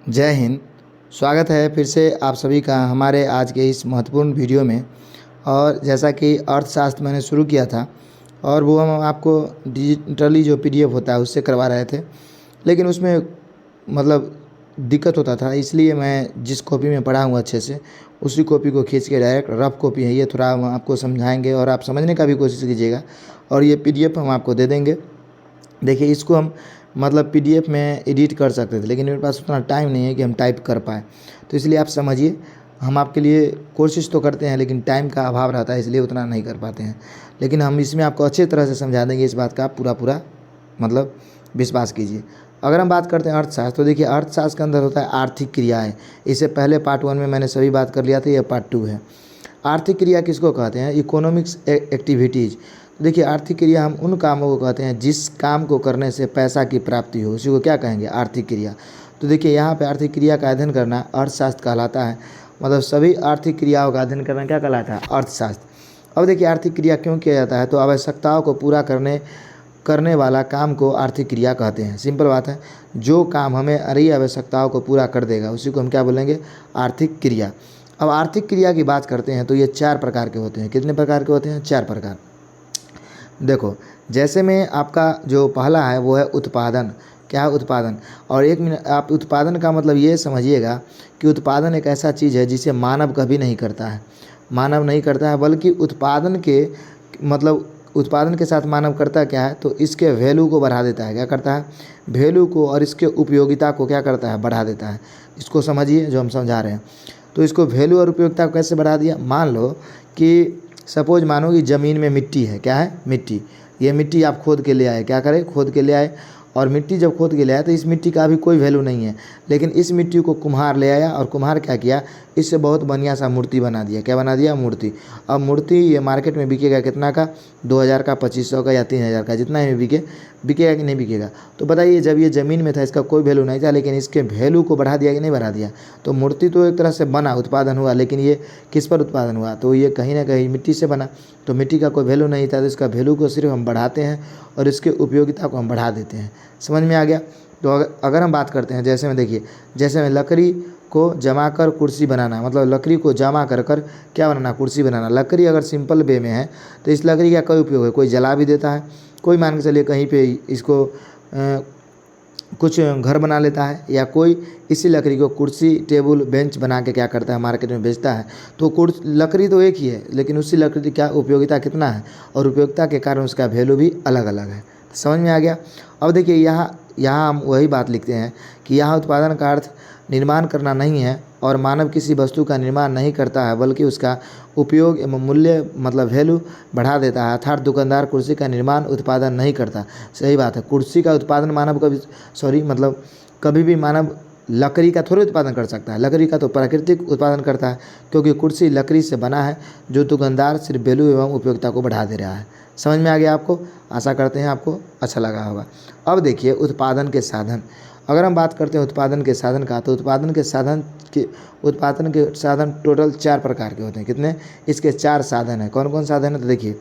जय हिंद। स्वागत है फिर से आप सभी का हमारे आज के इस महत्वपूर्ण वीडियो में। और जैसा कि अर्थशास्त्र मैंने शुरू किया था और वो हम आपको डिजिटली जो पीडीएफ होता है उससे करवा रहे थे, लेकिन उसमें मतलब दिक्कत होता था, इसलिए मैं जिस कॉपी में पढ़ा हूँ अच्छे से उसी कॉपी को खींच के डायरेक्ट रफ कॉपी है ये, थोड़ा हम आपको समझाएंगे और आप समझने का भी कोशिश कीजिएगा और ये पीडीएफ हम आपको दे देंगे। देखिए, इसको हम मतलब पीडीएफ में एडिट कर सकते थे, लेकिन मेरे पास उतना टाइम नहीं है कि हम टाइप कर पाएँ, तो इसलिए आप समझिए, हम आपके लिए कोशिश तो करते हैं लेकिन टाइम का अभाव रहता है, इसलिए उतना नहीं कर पाते हैं। लेकिन हम इसमें आपको अच्छी तरह से समझा देंगे, इस बात का आप पूरा मतलब विश्वास कीजिए। अगर हम बात करते हैं अर्थशास्त्र, तो देखिए अर्थशास्त्र के अंदर होता है आर्थिक क्रियाएं। इससे पहले पार्ट 1 में मैंने सभी बात कर लिया था, यह पार्ट 2 है। आर्थिक क्रिया किसको कहते हैं? Economics activities. तो देखिए, आर्थिक क्रिया हम उन कामों को कहते हैं जिस काम को करने से पैसा की प्राप्ति हो, उसी को क्या कहेंगे? आर्थिक क्रिया। तो देखिए, यहाँ पे आर्थिक क्रिया का अध्ययन करना अर्थशास्त्र कहलाता है। मतलब सभी आर्थिक क्रियाओं का अध्ययन करना क्या कहलाता है? अर्थशास्त्र। अब देखिए, आर्थिक क्रिया क्यों किया जाता है? तो आवश्यकताओं को पूरा करने वाला काम को आर्थिक क्रिया कहते हैं। सिंपल बात है, जो काम हमें अरे आवश्यकताओं को पूरा कर देगा उसी को हम क्या बोलेंगे? आर्थिक क्रिया। अब आर्थिक क्रिया की बात करते हैं तो ये 4 प्रकार के होते हैं। कितने प्रकार के होते हैं? 4 प्रकार। देखो, जैसे में आपका जो पहला है वो है उत्पादन। क्या है? उत्पादन। और एक मिनट, आप उत्पादन का मतलब ये समझिएगा कि उत्पादन एक ऐसा चीज़ है जिसे मानव कभी नहीं करता है। मानव नहीं करता है, बल्कि उत्पादन के मतलब उत्पादन के साथ मानव करता क्या है? तो इसके वैल्यू को बढ़ा देता है। क्या करता है? वैल्यू को और इसके उपयोगिता को क्या करता है? बढ़ा देता है। इसको समझिए जो हम समझा रहे हैं। तो इसको वैल्यू और उपयोगिता को कैसे बढ़ा दिया? मान लो कि सपोज मानो कि ज़मीन में मिट्टी है। क्या है? मिट्टी। ये मिट्टी आप खोद के ले आए। क्या करें? खोद के ले आए। और मिट्टी जब खोद के ले आए तो इस मिट्टी का अभी कोई वैल्यू नहीं है, लेकिन इस मिट्टी को कुम्हार ले आया और कुम्हार क्या किया? इससे बहुत बढ़िया सा मूर्ति बना दिया। क्या बना दिया? मूर्ति। अब मूर्ति ये मार्केट में बिकेगा कितना का? 2000 का, 2500 का या 3000 का, जितना ही बिकेगा कि नहीं बिकेगा? तो बताइए, जब ये ज़मीन में था इसका कोई वैल्यू नहीं था, लेकिन इसके वैल्यू को बढ़ा दिया कि नहीं बढ़ा दिया? तो मूर्ति तो एक तरह से बना, उत्पादन हुआ, लेकिन ये किस पर उत्पादन हुआ? तो ये कहीं ना कहीं मिट्टी से बना। तो मिट्टी का कोई वैल्यू नहीं था, तो इसका वैल्यू को सिर्फ हम बढ़ाते हैं और इसके उपयोगिता को हम बढ़ा देते हैं। समझ में आ गया? तो अगर हम बात करते हैं, जैसे में देखिए, जैसे में लकड़ी को जमा कर कुर्सी बनाना, मतलब लकड़ी को जमा कर क्या बनाना? कुर्सी बनाना। लकड़ी अगर सिंपल वे में है तो इस लकड़ी का कोई उपयोग है? कोई जला भी देता है, कोई मान के चलिए कहीं पे इसको कुछ घर बना लेता है, या कोई इसी लकड़ी को कुर्सी, टेबल, बेंच बना के क्या करता है? मार्केट में बेचता है। तो लकड़ी तो एक ही है, लेकिन उसी लकड़ी की क्या उपयोगिता कितना है, और उपयोगिता के कारण उसका वैल्यू भी अलग अलग है। समझ में आ गया? अब देखिए, यहाँ हम वही बात लिखते हैं कि यहाँ उत्पादन का अर्थ निर्माण करना नहीं है, और मानव किसी वस्तु का निर्माण नहीं करता है, बल्कि उसका उपयोग एवं मूल्य मतलब वैल्यू बढ़ा देता है। अर्थात दुकानदार कुर्सी का निर्माण उत्पादन नहीं करता। सही बात है, कुर्सी का उत्पादन मानव कभी भी मानव लकड़ी का थोड़े उत्पादन कर सकता है। लकड़ी का तो प्राकृतिक उत्पादन करता है, क्योंकि कुर्सी लकड़ी से बना है, जो दुकानदार सिर्फ वैल्यू एवं उपयोगिता को बढ़ा दे रहा है। समझ में आ गया आपको? आशा करते हैं आपको अच्छा लगा होगा। अब देखिए, उत्पादन के साधन। अगर हम बात करते हैं उत्पादन के साधन का, तो उत्पादन के साधन टोटल 4 प्रकार के होते हैं। कितने? इसके 4 साधन हैं। कौन कौन साधन है? तो देखिए,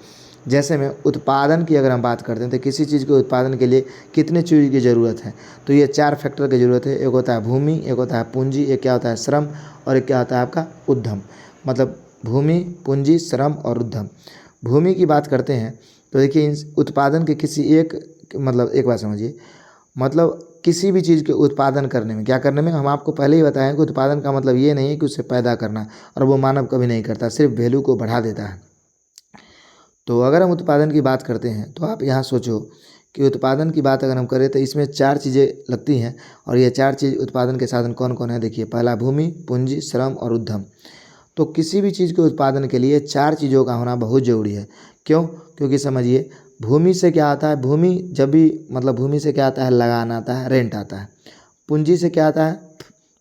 जैसे में उत्पादन की अगर हम बात करते हैं तो किसी चीज़ के उत्पादन के लिए कितने चीज़ की ज़रूरत है? तो ये 4 फैक्टर की ज़रूरत है। एक होता है भूमि, एक होता है पूंजी, एक क्या होता है? श्रम, और एक क्या होता है आपका? उद्यम। मतलब भूमि, पूंजी, श्रम और उद्यम। भूमि की बात करते हैं तो देखिए, उत्पादन के किसी एक मतलब एक बात समझिए, मतलब किसी भी चीज़ के उत्पादन करने में, क्या करने में, हम आपको पहले ही बताएं कि उत्पादन का मतलब ये नहीं है कि उसे पैदा करना, और वो मानव कभी नहीं करता, सिर्फ वैल्यू को बढ़ा देता है। तो अगर हम उत्पादन की बात करते हैं तो आप यहाँ सोचो कि उत्पादन की बात अगर हम करें तो इसमें 4 चीज़ें लगती हैं, और ये 4 चीज़ उत्पादन के साधन कौन कौन है? देखिए, पहला भूमि, पूंजी, श्रम और उद्यम। तो किसी भी चीज़ के उत्पादन के लिए 4 चीज़ों का होना बहुत ज़रूरी है। क्यों? क्योंकि समझिए, भूमि से क्या आता है? भूमि जब भी मतलब भूमि से क्या आता है? लगान आता है, रेंट आता है। पूंजी से क्या आता है?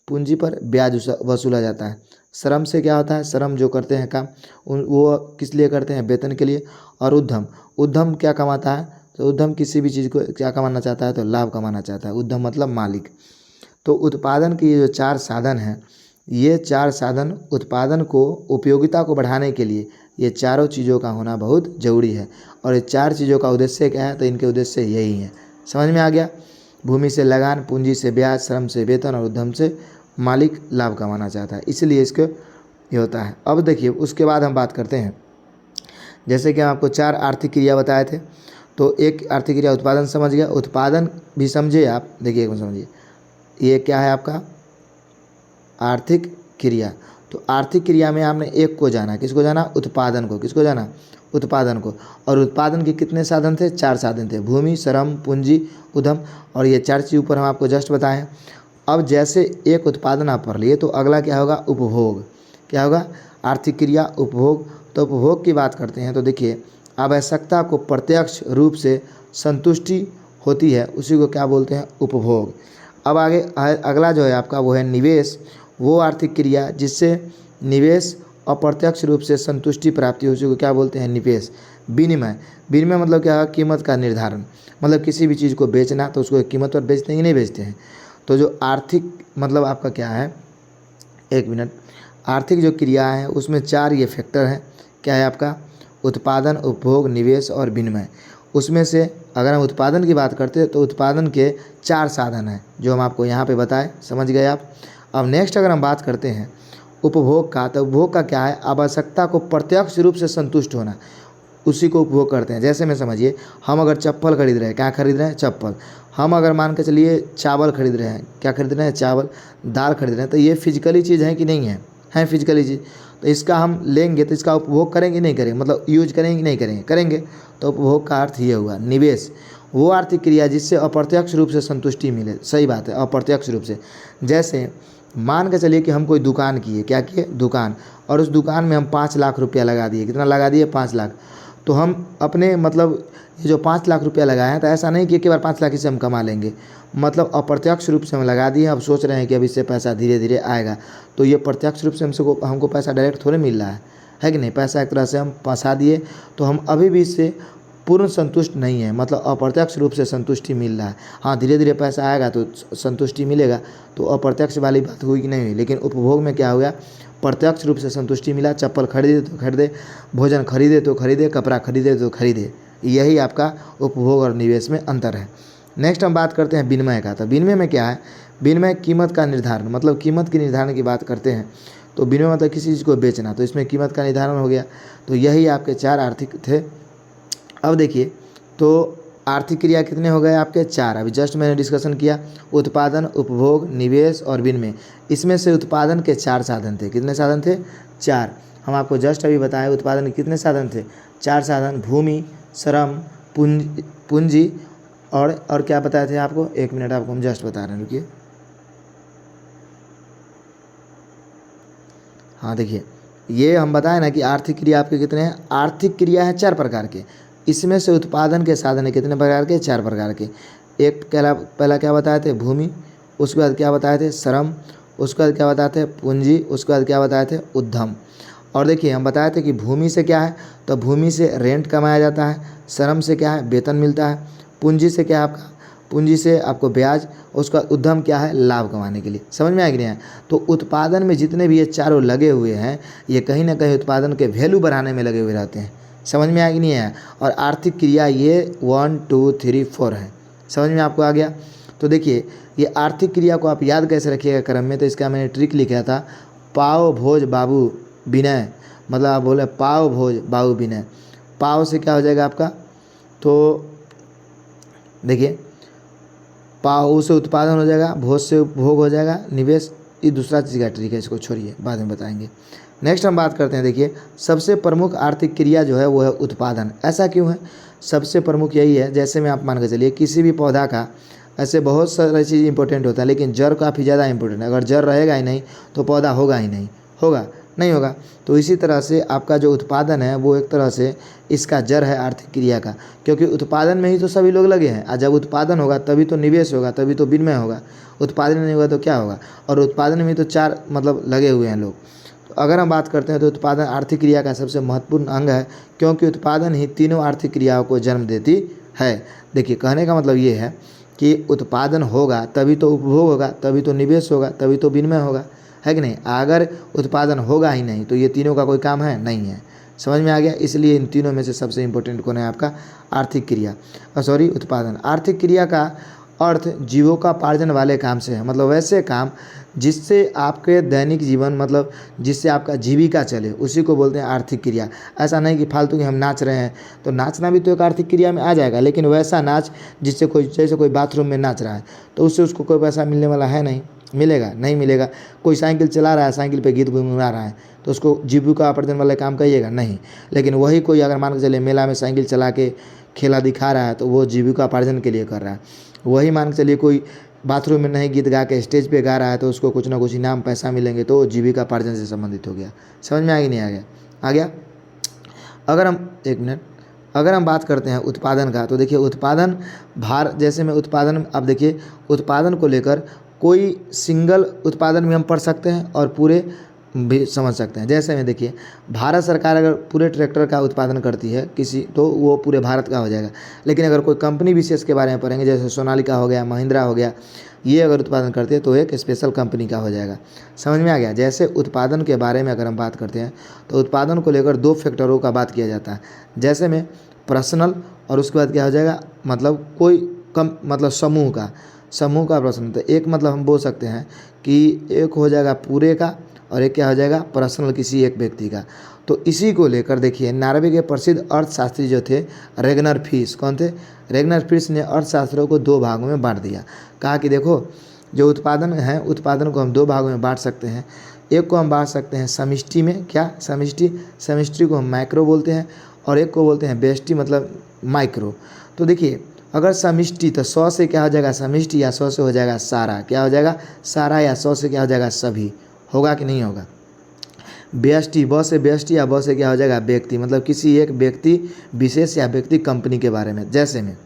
पूंजी पर ब्याज वसूला जाता है। श्रम से क्या होता है? श्रम जो करते हैं काम, वो किस लिए करते हैं? वेतन के लिए। और उद्यम, उद्यम क्या कमाता है? तो उद्यम किसी भी चीज़ को क्या कमाना चाहता है? तो लाभ कमाना चाहता है। उद्यम मतलब मालिक। तो उत्पादन के ये जो 4 साधन हैं, ये 4 साधन उत्पादन को, उपयोगिता को बढ़ाने के लिए ये चारों चीज़ों का होना बहुत ज़रूरी है। और ये 4 चीज़ों का उद्देश्य क्या है? तो इनके उद्देश्य यही है। समझ में आ गया? भूमि से लगान, पूंजी से ब्याज, श्रम से वेतन और उद्यम से मालिक लाभ कमाना चाहता है, इसलिए इसको ये होता है। अब देखिए उसके बाद हम बात करते हैं, जैसे कि हम आपको 4 आर्थिक क्रिया बताए थे, तो एक आर्थिक क्रिया उत्पादन समझ गया, उत्पादन भी समझे आप। देखिए एक बार समझिए, ये क्या है आपका आर्थिक क्रिया। तो आर्थिक क्रिया में आपने एक को जाना, किसको जाना, उत्पादन को। किसको जाना, उत्पादन को। और उत्पादन के कितने साधन थे, 4 साधन थे, भूमि, श्रम, पूंजी, उद्यम, और ये 4 चीज़ ऊपर हम आपको जस्ट बताए हैं। अब जैसे एक उत्पादन आप पढ़ लिए, तो अगला क्या होगा, उपभोग। क्या होगा, आर्थिक क्रिया उपभोग। तो उपभोग की बात करते हैं, तो देखिए आवश्यकता को प्रत्यक्ष रूप से संतुष्टि होती है, उसी को क्या बोलते हैं, उपभोग। अब आगे अगला जो है आपका वो है निवेश। वो आर्थिक क्रिया जिससे निवेश अप्रत्यक्ष रूप से संतुष्टि प्राप्ति हो, उसी को क्या बोलते हैं, निवेश। विनिमय, विनिमय मतलब क्या है, कीमत का निर्धारण, मतलब किसी भी चीज़ को बेचना तो उसको एक कीमत पर बेचते हैं कि नहीं बेचते हैं। तो जो आर्थिक मतलब आपका क्या है, एक मिनट, आर्थिक जो क्रिया है उसमें 4 ये फैक्टर हैं। क्या है आपका, उत्पादन, उपभोग, निवेश और विनिमय। उसमें से अगर हम उत्पादन की बात करते हैं तो उत्पादन के 4 साधन हैं जो हम आपको यहाँ पे बताए, समझ गए आप। अब नेक्स्ट अगर हम बात करते हैं उपभोग का, तो उपभोग का क्या है, आवश्यकता को प्रत्यक्ष रूप से संतुष्ट होना, उसी को उपभोग करते हैं। जैसे में समझिए, हम अगर चप्पल खरीद रहे हैं, क्या खरीद रहे हैं, चप्पल। हम अगर मान के चलिए चावल खरीद रहे हैं, क्या खरीद रहे हैं, चावल, दाल खरीद रहे हैं, तो ये फिजिकली चीज़ है कि नहीं है फिजिकली चीज़। तो इसका हम लेंगे तो इसका उपभोग करेंगे नहीं करेंगे, मतलब यूज करेंगे नहीं करेंगे, करेंगे। तो उपभोग का अर्थ ये हुआ। निवेश, वो आर्थिक क्रिया जिससे अप्रत्यक्ष रूप से संतुष्टि मिले, सही बात है, अप्रत्यक्ष रूप से। जैसे मान के चलिए कि हम कोई दुकान किए, क्या किए, दुकान, और उस दुकान में हम 5 लाख रुपया लगा दिए। कितना लगा दिए, 5 लाख। तो हम अपने मतलब ये जो 5 लाख रुपया लगाए हैं, तो ऐसा नहीं कि एक बार 5 लाख इससे हम कमा लेंगे, मतलब अप्रत्यक्ष रूप से हम लगा दिए। अब सोच रहे हैं कि अब इससे पैसा धीरे धीरे आएगा, तो ये प्रत्यक्ष रूप से हमको पैसा डायरेक्ट थोड़े मिल रहा है कि नहीं। पैसा एक तरह से हम फंसा दिए, तो हम अभी भी इससे पूर्ण संतुष्ट नहीं है, मतलब अप्रत्यक्ष रूप से संतुष्टि मिल रहा है। हाँ, धीरे धीरे पैसा आएगा तो संतुष्टि मिलेगा, तो अप्रत्यक्ष वाली बात हुई कि नहीं हुई। लेकिन उपभोग में क्या हुआ, प्रत्यक्ष रूप से संतुष्टि मिला, चप्पल खरीदे तो खरीदे, भोजन खरीदे तो खरीदे, कपड़ा खरीदे तो खरीदे। यही आपका उपभोग और निवेश में अंतर है। नेक्स्ट हम बात करते हैं विनिमय का। तो विनिमय में क्या है, विनिमय कीमत का निर्धारण, मतलब कीमत के निर्धारण की बात करते हैं। तो विनिमय मतलब किसी चीज़ को बेचना, तो इसमें कीमत का निर्धारण हो गया। तो यही आपके 4 आर्थिक थे। अब देखिए, तो आर्थिक क्रिया कितने हो गए आपके, 4। अभी जस्ट मैंने डिस्कशन किया, उत्पादन, उपभोग, निवेश और विनिमय। इसमें से उत्पादन के 4 साधन थे। कितने साधन थे, 4। हम आपको जस्ट अभी बताए उत्पादन के कितने साधन थे, 4 साधन, भूमि, श्रम, पूंजी और क्या बताए थे आपको, एक मिनट आपको हम जस्ट बता रहे हैं, रुकिए। हाँ देखिए, ये हम बताए ना कि आर्थिक क्रिया आपके कितने हैं, आर्थिक क्रिया है 4 प्रकार के। इसमें से उत्पादन के साधन है कितने प्रकार के, 4 प्रकार के। एक पहला क्या बताए थे, भूमि, उसके बाद क्या बताए थे, श्रम, उसके बाद क्या बताए थे, पूंजी, उसके बाद क्या बताए थे, उद्यम। और देखिए हम बताए थे कि भूमि से क्या है, तो भूमि से रेंट कमाया जाता है, श्रम से क्या है, वेतन मिलता है, पूंजी से क्या है आपका, पूंजी से आपको ब्याज, उसका उद्यम क्या है, लाभ कमाने के लिए। समझ में आ गया है। तो उत्पादन में जितने भी ये चारों लगे हुए हैं, ये कहीं ना कहीं उत्पादन के वैल्यू बढ़ाने में लगे हुए रहते हैं। समझ में आ गया नहीं है। और आर्थिक क्रिया ये 1 2 3 4 है। समझ में आपको आ गया। तो देखिए, ये आर्थिक क्रिया को आप याद कैसे रखिएगा क्रम में, तो इसका मैंने ट्रिक लिखा था, पाव भोज बाबू विनय, मतलब आप बोले पाव भोज बाबू विनय। पाव से क्या हो जाएगा आपका, तो देखिए पाव से उत्पादन हो जाएगा, भोज से उपभोग हो जाएगा, निवेश। ये दूसरा चीज़ का ट्रिक है, इसको छोड़िए, बाद में बताएंगे। नेक्स्ट हम बात करते हैं। देखिए, सबसे प्रमुख आर्थिक क्रिया जो है वो है उत्पादन। ऐसा क्यों है, सबसे प्रमुख यही है, जैसे में आप मान के चलिए किसी भी पौधा का ऐसे बहुत सारी चीज़ इंपॉर्टेंट होता है, लेकिन जड़ काफ़ी ज़्यादा इंपॉर्टेंट है। अगर जड़ रहेगा ही नहीं तो पौधा होगा ही नहीं, होगा नहीं होगा। तो इसी तरह से आपका जो उत्पादन है वो एक तरह से इसका जड़ है आर्थिक क्रिया का, क्योंकि उत्पादन में ही तो सभी लोग लगे हैं। और जब उत्पादन होगा तभी तो निवेश होगा, तभी तो विनिमय होगा। उत्पादन नहीं होगा तो क्या होगा। और उत्पादन में तो 4 मतलब लगे हुए हैं लोग। तो अगर हम बात करते हैं तो उत्पादन आर्थिक क्रिया का सबसे महत्वपूर्ण अंग है, क्योंकि उत्पादन ही तीनों आर्थिक क्रियाओं को जन्म देती है। देखिए, कहने का मतलब ये है कि उत्पादन होगा तभी तो उपभोग होगा, तभी तो निवेश होगा, तभी तो विनिमय होगा, है कि नहीं। अगर उत्पादन होगा ही नहीं तो ये तीनों का कोई काम है नहीं है। समझ में आ गया। इसलिए इन तीनों में से सबसे इम्पोर्टेंट कौन है आपका, आर्थिक क्रिया, उत्पादन। आर्थिक क्रिया का अर्थ जीविकोपार्जन वाले काम से है, मतलब वैसे काम जिससे आपके दैनिक जीवन, मतलब जिससे आपका जीविका चले, उसी को बोलते हैं आर्थिक क्रिया। ऐसा नहीं कि फालतू कि हम नाच रहे हैं, तो नाचना भी तो एक आर्थिक क्रिया में आ जाएगा, लेकिन वैसा नाच जिससे कोई, जैसे कोई बाथरूम में नाच रहा है तो उससे उसको कोई पैसा मिलने वाला है नहीं, मिलेगा नहीं मिलेगा। कोई साइकिल चला रहा है, साइकिल पे गीत गुनगुना रहा है, तो उसको जीविकोपार्जन वाले काम कहिएगा नहीं। लेकिन वही कोई अगर मान के चले मेला में साइकिल चला के खेला दिखा रहा है तो वो जीविकोपार्जन के लिए कर रहा है। वही मान के चलिए कोई बाथरूम में नहीं गीत गा के स्टेज पे गा रहा है तो उसको कुछ ना कुछ इनाम पैसा मिलेंगे, तो जीविकोपार्जन से संबंधित हो गया। समझ में आ गया नहीं आ गया? आ गया। अगर हम एक मिनट, अगर हम बात करते हैं उत्पादन का, तो देखिए उत्पादन जैसे में उत्पादन, अब देखिए उत्पादन को लेकर कोई सिंगल उत्पादन भी हम पढ़ सकते हैं और पूरे भी समझ सकते हैं। जैसे में देखिए भारत सरकार अगर पूरे ट्रैक्टर का उत्पादन करती है किसी, तो वो पूरे भारत का हो जाएगा। लेकिन अगर कोई कंपनी विशेष के बारे में पढ़ेंगे, जैसे सोनालिका हो गया, महिंद्रा हो गया, ये अगर उत्पादन करते हैं तो एक स्पेशल कंपनी का हो जाएगा। समझ में आ गया? जैसे उत्पादन के बारे में अगर हम बात करते हैं तो उत्पादन को लेकर 2 फैक्टरों का बात किया जाता है। जैसे में पर्सनल, और उसके बाद क्या हो जाएगा, मतलब कोई मतलब समूह का प्रश्न। तो एक मतलब हम बोल सकते हैं कि एक हो जाएगा पूरे का, और एक क्या हो जाएगा, पर्सनल किसी एक व्यक्ति का। तो इसी को लेकर देखिए नॉर्वे के प्रसिद्ध अर्थशास्त्री जो थे रेगनर फिश, कौन थे? रेगनर फिश ने अर्थशास्त्रों को 2 भागों में बांट दिया। कहा कि देखो जो उत्पादन है, उत्पादन को हम 2 भागों में बांट सकते हैं। एक को हम बांट सकते हैं समष्टि में, क्या समष्टि को हम माइक्रो बोलते हैं, और एक को बोलते हैं व्यष्टि, मतलब माइक्रो। तो देखिए अगर समष्टि, तो 100 से क्या हो जाएगा समष्टि, या 100 से हो जाएगा सारा, क्या हो जाएगा सारा, या 100 से क्या हो जाएगा सभी, होगा कि नहीं होगा? व्यष्टि, ब से व्यष्टि, या ब से क्या हो जाएगा व्यक्ति, मतलब किसी एक व्यक्ति विशेष या व्यक्ति कंपनी के बारे में। जैसे में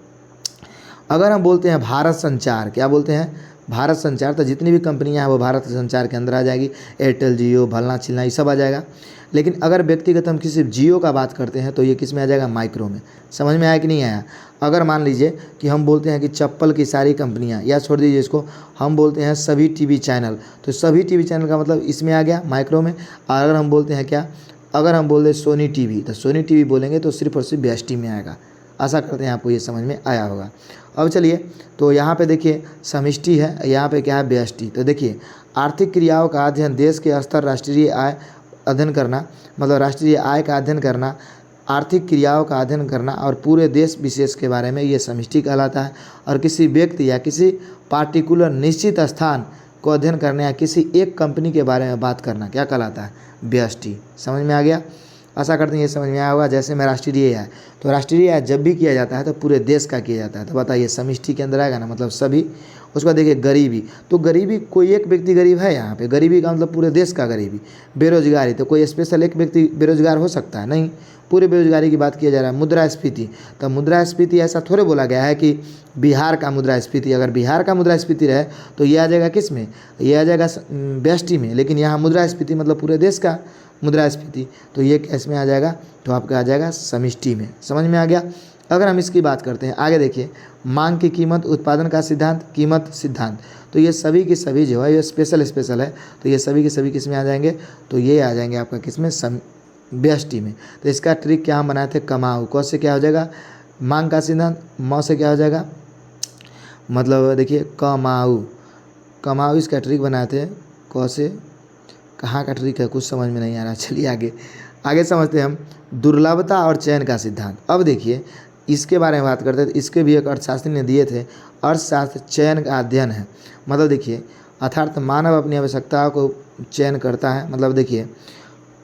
अगर हम बोलते हैं भारत संचार, क्या बोलते हैं भारत संचार, तो जितनी भी कंपनियां हैं वो भारत संचार के अंदर आ जाएगी। एयरटेल, जियो, भलना चिलना, ये सब आ जाएगा। लेकिन अगर व्यक्तिगत हम किसी जियो का बात करते हैं तो ये किस में आ जाएगा, माइक्रो में। समझ में आया कि नहीं आया? अगर मान लीजिए कि हम बोलते हैं कि चप्पल की सारी कंपनियां, या छोड़ दीजिए इसको, हम बोलते हैं सभी टीवी चैनल, तो सभी टीवी चैनल का मतलब इसमें आ गया माइक्रो में। और अगर हम बोलते हैं क्या, अगर हम बोल दें सोनी टीवी, तो सोनी टीवी बोलेंगे तो सिर्फ और सिर्फ व्यष्टि में आएगा। आशा करते हैं आपको ये समझ में आया होगा। अब चलिए, तो यहाँ पे देखिए समष्टि है, यहाँ पे क्या है व्यष्टि। तो देखिए आर्थिक क्रियाओं का अध्ययन, देश के स्तर राष्ट्रीय आय अध्ययन करना, मतलब राष्ट्रीय आय का अध्ययन करना, आर्थिक क्रियाओं का अध्ययन करना और पूरे देश विशेष के बारे में, ये समष्टि कहलाता है। और किसी व्यक्ति या किसी पार्टिकुलर निश्चित स्थान को अध्ययन करना या किसी एक कंपनी के बारे में बात करना क्या कहलाता है, व्यष्टि। समझ में आ गया? आशा करते हैं ये समझ में आया होगा। जैसे में राष्ट्रीय आय, तो राष्ट्रीय आय जब भी किया जाता है तो पूरे देश का किया जाता है, तो बताइए समष्टि के अंदर आएगा ना, मतलब सभी। उसके बाद देखिए गरीबी, तो गरीबी कोई एक व्यक्ति गरीब है, यहाँ पे गरीबी का मतलब पूरे देश का गरीबी। बेरोजगारी, तो कोई स्पेशल एक व्यक्ति बेरोजगार हो सकता है, नहीं, पूरे बेरोजगारी की बात किया जा रहा है। मुद्रास्फीति, तो मुद्रास्फीति ऐसा थोड़े बोला गया है कि बिहार का मुद्रास्फीति, अगर बिहार का मुद्रास्फीति रहे तो ये आ जाएगा किस में, ये आ जाएगा व्यष्टि में। लेकिन यहाँ मुद्रास्फीति मतलब पूरे देश का मुद्रास्फीति, तो ये कैस में आ जाएगा, तो आपका आ जाएगा समष्टि में। समझ में आ गया? अगर हम इसकी बात करते हैं आगे, देखिए मांग की कीमत, उत्पादन का सिद्धांत, कीमत सिद्धांत, तो ये सभी के सभी जो है ये स्पेशल है, तो ये सभी के सभी किस में आ जाएंगे, तो ये आ जाएंगे आपका किस में, व्यष्टि में। तो इसका ट्रिक क्या हम बनाए थे, कमाऊ, क से क्या हो जाएगा मांग का सिद्धांत, म से क्या हो जाएगा, मतलब देखिए कमाऊ इसका ट्रिक बनाए थे। क से कहाँ का ट्रिक है, कुछ समझ में नहीं आ रहा। चलिए आगे समझते हैं हम दुर्लभता और चयन का सिद्धांत। अब देखिए इसके बारे में बात करते हैं, तो इसके भी एक अर्थशास्त्री ने दिए थे। अर्थशास्त्र चयन का अध्ययन है, मतलब देखिए अर्थात मानव अपनी आवश्यकताओं को चयन करता है। मतलब देखिए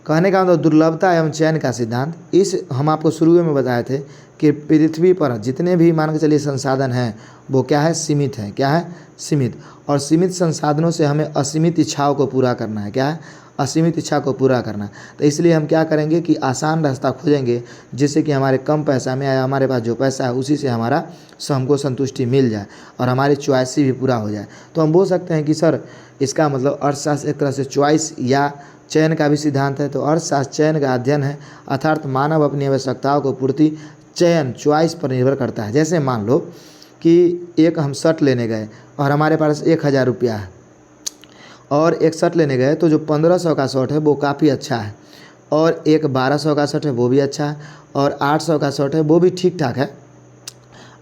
कहने का मतलब दुर्लभता एवं चयन का सिद्धांत, इस हम आपको शुरू में बताए थे कि पृथ्वी पर जितने भी मान के चलिए संसाधन हैं वो क्या है, सीमित है। क्या है, सीमित। और सीमित संसाधनों से हमें असीमित इच्छाओं को पूरा करना है। क्या है, असीमित इच्छा को पूरा करना। तो इसलिए हम क्या करेंगे कि आसान रास्ता खोजेंगे जिससे कि हमारे कम पैसा में या हमारे पास जो पैसा है उसी से हमको संतुष्टि मिल जाए और हमारी चॉइस भी पूरा हो जाए। तो हम बोल सकते हैं कि सर इसका मतलब अर्थशास्त्र एक तरह से चॉइस या चयन का भी सिद्धांत है। तो अर्थशास्त्र चयन का अध्ययन है, अर्थात मानव अपनी आवश्यकताओं को पूर्ति चयन चॉइस पर निर्भर करता है। जैसे मान लो कि एक हम शर्ट लेने गए और हमारे पास 1000 रुपया है, और एक शर्ट लेने गए तो जो 1500 का शर्ट है वो काफ़ी अच्छा है, और एक 1200 का शर्ट है वो भी अच्छा है, और 800 का शर्ट है वो भी ठीक ठाक है।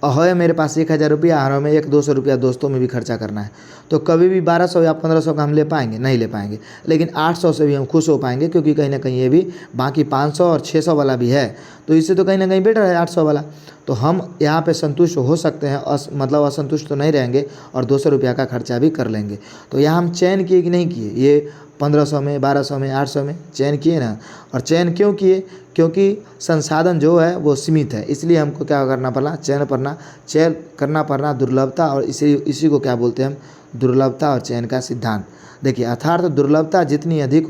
है मेरे पास 1000 रुपया और हमें 100-200 रुपया दोस्तों में भी खर्चा करना है, तो कभी भी 1200 या 1500 का हम ले पाएंगे? नहीं ले पाएंगे। लेकिन 800 से भी हम खुश हो पाएंगे, क्योंकि कहीं ना कहीं ये भी बाकी 500 और 600 वाला भी है, तो इससे तो कहीं ना कहीं बेटर है 800 वाला। तो हम यहाँ पे संतुष्ट हो सकते हैं, मतलब असंतुष्ट तो नहीं रहेंगे और 200 रुपया का खर्चा भी कर लेंगे। तो यहाँ हम चयन किए कि नहीं किए? ये 1500 में, 1200 में, 800 में चयन किए ना। और चयन क्यों किए? क्योंकि संसाधन जो है वो सीमित है, इसलिए हमको क्या करना पड़ा? चयन करना पड़ना दुर्लभता, और इसी को क्या बोलते हैं हम? दुर्लभता और चयन का सिद्धांत। देखिए, अर्थात दुर्लभता जितनी अधिक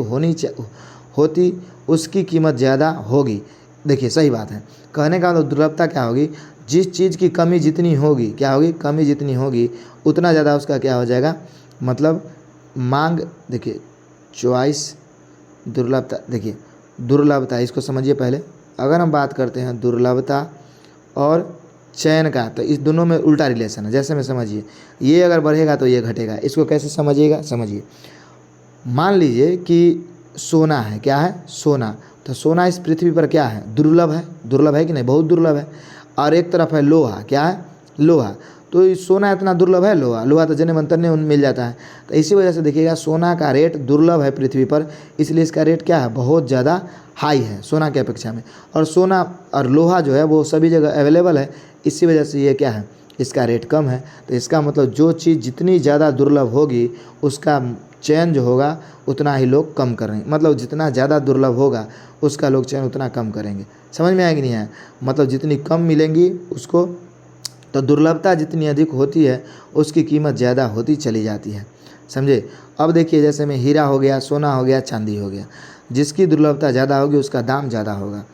होती उसकी कीमत ज़्यादा होगी। देखिए, सही बात है। कहने का मतलब दुर्लभता क्या होगी? जिस चीज़ की कमी जितनी होगी, क्या होगी? कमी जितनी होगी उतना ज़्यादा उसका क्या हो जाएगा? मतलब मांग। देखिए, चॉइस, दुर्लभता। देखिए, दुर्लभता, इसको समझिए पहले। अगर हम बात करते हैं दुर्लभता और चयन का, तो इस दोनों में उल्टा रिलेशन है। जैसे में समझिए, ये अगर बढ़ेगा तो ये घटेगा। इसको कैसे समझिएगा? समझिए, मान लीजिए कि सोना है। क्या है? सोना। तो सोना इस पृथ्वी पर क्या है? दुर्लभ है। दुर्लभ है कि नहीं? बहुत दुर्लभ है। और एक तरफ है लोहा। क्या है? लोहा। तो ये सोना इतना दुर्लभ है, लोहा तो जन्म मंतर ने मिल जाता है। तो इसी वजह से देखिएगा, सोना का रेट दुर्लभ है पृथ्वी पर, इसलिए इसका रेट क्या है? बहुत ज़्यादा हाई है सोना की अपेक्षा में। और सोना और लोहा जो है वो सभी जगह अवेलेबल है, इसी वजह से ये क्या है? इसका रेट कम है। तो इसका मतलब जो चीज़ जितनी ज़्यादा दुर्लभ होगी उसका चयन जो होगा उतना ही लोग कम करेंगे। मतलब जितना ज़्यादा दुर्लभ होगा उसका लोग चयन उतना कम करेंगे। समझ में आएगी नहीं है? मतलब जितनी कम मिलेंगी उसको, तो दुर्लभता जितनी अधिक होती है उसकी कीमत ज़्यादा होती चली जाती है। समझे? अब देखिए, जैसे में हीरा हो गया, सोना हो गया, चांदी हो गया, जिसकी दुर्लभता ज़्यादा होगी उसका दाम ज़्यादा होगा।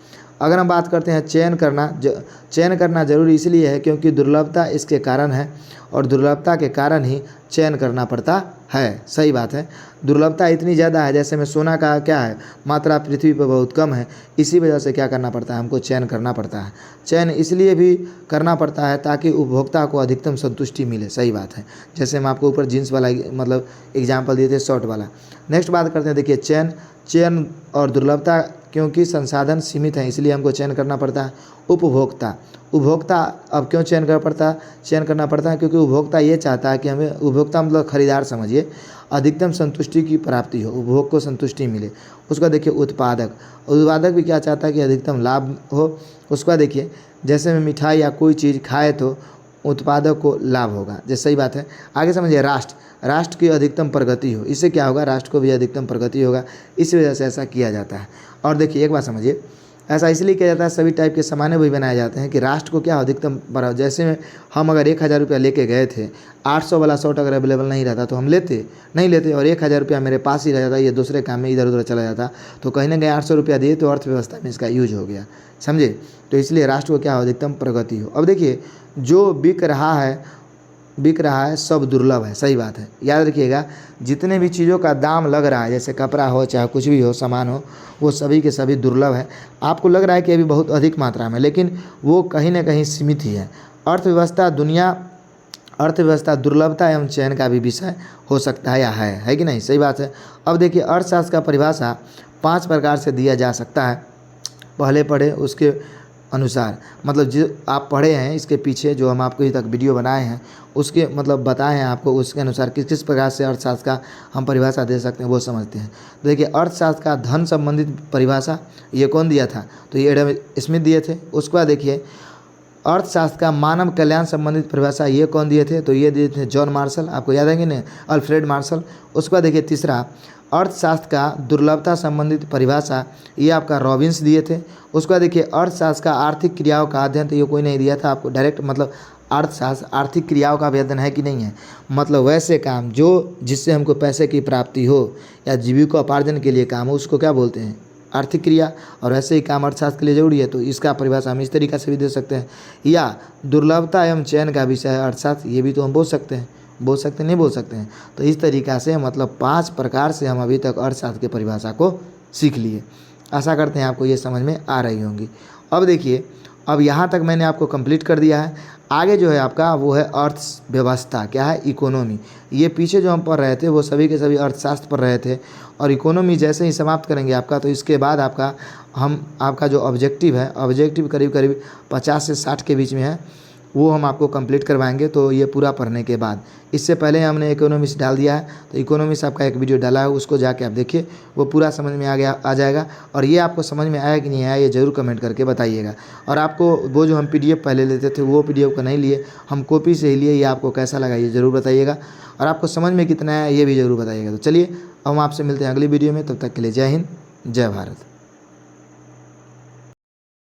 अगर हम बात करते हैं चयन करना जरूरी इसलिए है क्योंकि दुर्लभता इसके कारण है, और दुर्लभता के कारण ही चयन करना पड़ता है। सही बात है। दुर्लभता इतनी ज़्यादा है, जैसे में सोना का क्या है? मात्रा पृथ्वी पर बहुत कम है, इसी वजह से क्या करना पड़ता है? हमको चयन करना पड़ता है। चयन इसलिए भी करना पड़ता है ताकि उपभोक्ता को अधिकतम संतुष्टि मिले। सही बात है। जैसे हम आपको ऊपर जीन्स वाला मतलब एग्जाम्पल दिए थे, शर्ट वाला। नेक्स्ट बात करते हैं। देखिए, चयन और दुर्लभता, क्योंकि संसाधन सीमित हैं इसलिए हमको चयन करना पड़ता है। उपभोक्ता अब क्यों चयन करना पड़ता है? क्योंकि उपभोक्ता ये चाहता है कि हमें, उपभोक्ता मतलब खरीदार समझिए, अधिकतम संतुष्टि की प्राप्ति हो, उपभोग को संतुष्टि मिले। उसका देखिए उत्पादक भी क्या चाहता है? कि अधिकतम लाभ हो। उसका देखिए, जैसे में मिठाई या कोई चीज़ खाए तो उत्पादक को लाभ होगा। जैसे सही बात है। आगे समझिए, राष्ट्र की अधिकतम प्रगति हो, इससे क्या होगा? राष्ट्र को भी अधिकतम प्रगति होगा। इस वजह से ऐसा किया जाता है। और देखिए, एक बात समझिए, ऐसा इसलिए किया जाता है, सभी टाइप के सामान्य भी बनाए जाते हैं कि राष्ट्र को क्या अधिकतम बढ़ाओ। जैसे में हम अगर 1000 रुपया लेके गए थे, 800 वाला शर्ट अगर अवेलेबल नहीं रहता तो हम नहीं लेते, और 1000 रुपया मेरे पास ही रह जाता, ये दूसरे काम में इधर उधर चला जाता, तो कहीं ना कहीं 800 रुपया दिए तो अर्थव्यवस्था में इसका यूज हो गया। समझे? तो इसलिए राष्ट्र को क्या हो? अधिकतम प्रगति हो। अब देखिए, जो बिक रहा है सब दुर्लभ है। सही बात है। याद रखिएगा, जितने भी चीज़ों का दाम लग रहा है, जैसे कपड़ा हो चाहे कुछ भी हो, सामान हो, वो सभी के सभी दुर्लभ है। आपको लग रहा है कि अभी बहुत अधिक मात्रा में, लेकिन वो कहीं ना कहीं सीमित ही है। अर्थव्यवस्था दुर्लभता एवं चयन का भी विषय हो सकता है, या है कि नहीं? सही बात है। अब देखिए, अर्थशास्त्र का परिभाषा 5 प्रकार से दिया जा सकता है। पहले पढ़े उसके अनुसार, मतलब जो आप पढ़े हैं इसके पीछे जो हम आपको अभी तक वीडियो बनाए हैं उसके मतलब बताए हैं आपको, उसके अनुसार किस किस प्रकार से अर्थशास्त्र का हम परिभाषा दे सकते हैं वो समझते हैं। तो देखिए, अर्थशास्त्र का धन संबंधित परिभाषा ये कौन दिया था? तो ये एडम स्मिथ दिए थे। उसके बाद देखिए, अर्थशास्त्र का मानव कल्याण संबंधित परिभाषा ये कौन दिए थे? तो ये दिए थे जॉन मार्शल। आपको याद है कि नहीं? Alfred Marshall. उसके बाद देखिए, तीसरा अर्थशास्त्र का दुर्लभता संबंधित परिभाषा ये आपका रॉबिन्स दिए थे। उसके बाद देखिए, अर्थशास्त्र का आर्थिक क्रियाओं का अध्ययन, तो ये कोई नहीं दिया था आपको डायरेक्ट। मतलब अर्थशास्त्र आर्थिक क्रियाओं का भी अध्ययन है कि नहीं है? मतलब वैसे काम जो जिससे हमको पैसे की प्राप्ति हो या जीविकोपार्जन के लिए काम हो, उसको क्या बोलते हैं? आर्थिक क्रिया। और ऐसे ही काम अर्थशास्त्र के लिए जरूरी है, तो इसका परिभाषा हम इस तरीक़ा से भी दे सकते हैं। या दुर्लभता एवं चयन का विषय है अर्थशास्त्र, ये भी तो हम बोल सकते हैं, नहीं बोल सकते हैं। तो इस तरीक़ा से मतलब 5 प्रकार से हम अभी तक अर्थशास्त्र की परिभाषा को सीख लिए। आशा करते हैं आपको ये समझ में आ रही होंगी। अब देखिए, अब यहाँ तक मैंने आपको कंप्लीट कर दिया है। आगे जो है आपका वो है अर्थव्यवस्था। क्या है? इकोनॉमी। ये पीछे जो हम पढ़ रहे थे वो सभी के सभी अर्थशास्त्र पढ़ रहे थे, और इकोनॉमी जैसे ही समाप्त करेंगे आपका, तो इसके बाद आपका जो ऑब्जेक्टिव है, ऑब्जेक्टिव करीब 50 से 60 के बीच में है, वो हम आपको कंप्लीट करवाएंगे। तो ये पूरा पढ़ने के बाद, इससे पहले हमने इकोनॉमिक्स डाल दिया है, तो इकोनॉमिक्स आपका एक वीडियो डाला है, उसको जाके आप देखिए, वो पूरा समझ में आ जाएगा। और ये आपको समझ में आया कि नहीं आया, ये ज़रूर कमेंट करके बताइएगा। और आपको वो जो हम PDF पहले लेते थे वो PDF को नहीं लिए, हम कॉपी से ही लिए, ये आपको कैसा लगा ये ज़रूर बताइएगा। और आपको समझ में कितना आया ये भी ज़रूर बताइएगा। तो चलिए अब हम आपसे मिलते हैं अगली वीडियो में, तब तक के लिए जय हिंद, जय भारत।